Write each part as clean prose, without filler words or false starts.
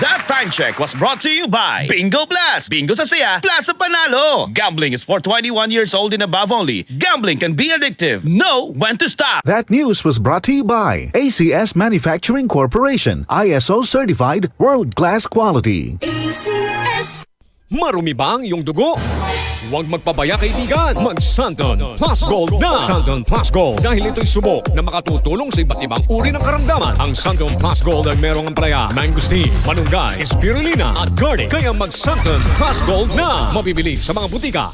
That time check was brought to you by Bingo Blast. Bingo sa saya, Plus sa panalo. Gambling is for 21 years old and above only. Gambling can be addictive. Know when to stop. That news was brought to you by ACS Manufacturing Corporation, ISO certified, world-class quality. ACS. Marumi ba ang iyong dugo? Huwag magpabaya kaibigan, mag-Santon Plus Gold na! Santon Plus Gold dahil ito'y subok na makatutulong sa iba't ibang uri ng karamdaman. Ang Santon Plus Gold ay merong ampalaya, mangosteen, manunggay, spirulina at garlic. Kaya mag-Santon Plus Gold na! Mabibili sa mga butika.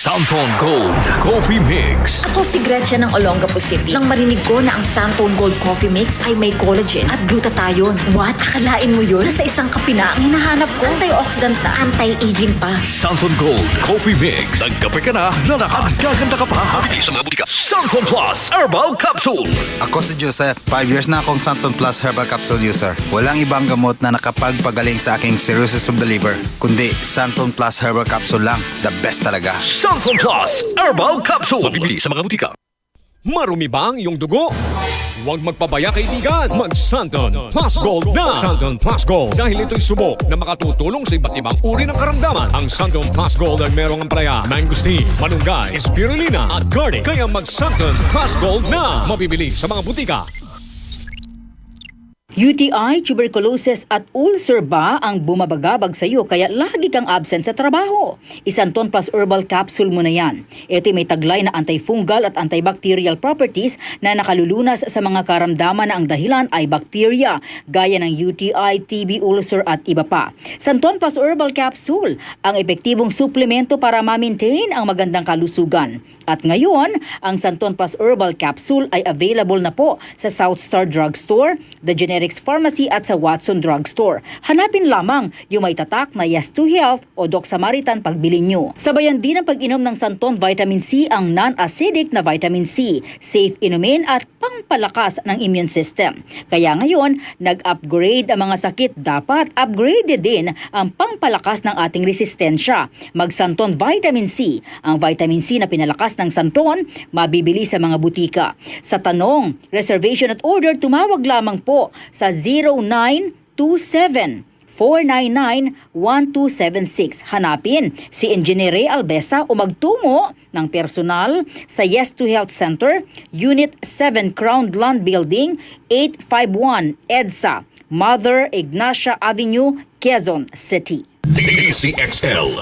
Santon Gold Coffee Mix. Ako si Gretchen ng Olongapo City. Nang marinig ko na ang Santon Gold Coffee Mix ay may collagen at glutathione. What? Akalain mo yun? Nasa isang kape na ang hinahanap ko. Antioxidant na, anti-aging pa. Santon Gold Coffee Mix. Nagkape ka na, lalakas, gaganda ka pa. Mabili sa mga butika. Santon Plus Herbal Capsule. Ako si Joseph. 5 years na akong Santon Plus Herbal Capsule user. Walang ibang gamot na nakapagpagaling sa aking cirrhosis of the liver, kundi Santon Plus Herbal Capsule lang. The best talaga. Santon Plus Herbal Capsule. Mabibili sa mga butika. Marumi ba ang iyong dugo? Huwag magpabaya kaibigan, mag-Santon Plus Gold na! Santon Plus Gold dahil ito'y subok na makatutulong sa iba't ibang uri ng karamdaman. Ang Santon Plus Gold ay merong ampalaya, mangosteen, manunggay, spirulina at garlic. Kaya mag-Santon Plus Gold na! Mabibili sa mga butika. UTI, tuberculosis at ulcer ba ang bumabagabag sa iyo kaya lagi kang absent sa trabaho? Isanton Plus Herbal Capsule mo na yan. Ito'y may taglay na antifungal at antibacterial properties na nakalulunas sa mga karamdaman na ang dahilan ay bacteria, gaya ng UTI, TB, ulcer at iba pa. Santon Plus Herbal Capsule, ang epektibong suplemento para ma-maintain ang magandang kalusugan. At ngayon, ang Santon Plus Herbal Capsule ay available na po sa South Star Drugstore, The Generics Pharmacy at sa Watson Drugstore. Hanapin lamang yung may tatak na Yes to Health o Doc Samaritan pagbili nyo. Sabayan din ang pag-inom ng Santon Vitamin C, ang non-acidic na vitamin C, safe inumin at pangpalakas ng immune system. Kaya ngayon, nag-upgrade ang mga sakit, dapat upgraded din ang pangpalakas ng ating resistensya. Mag-Santon Vitamin C, ang vitamin C na pinalakas ng Santon, mabibili sa mga butika. Sa tanong, reservation at order, tumawag lamang po sa 0927-499-1276. Hanapin si Engineer Ray Albesa o magtungo ng personal sa Yes to Health Center, Unit 7 Crown Land Building, 851 EDSA, Mother Ignacia Avenue, Quezon City. DCXL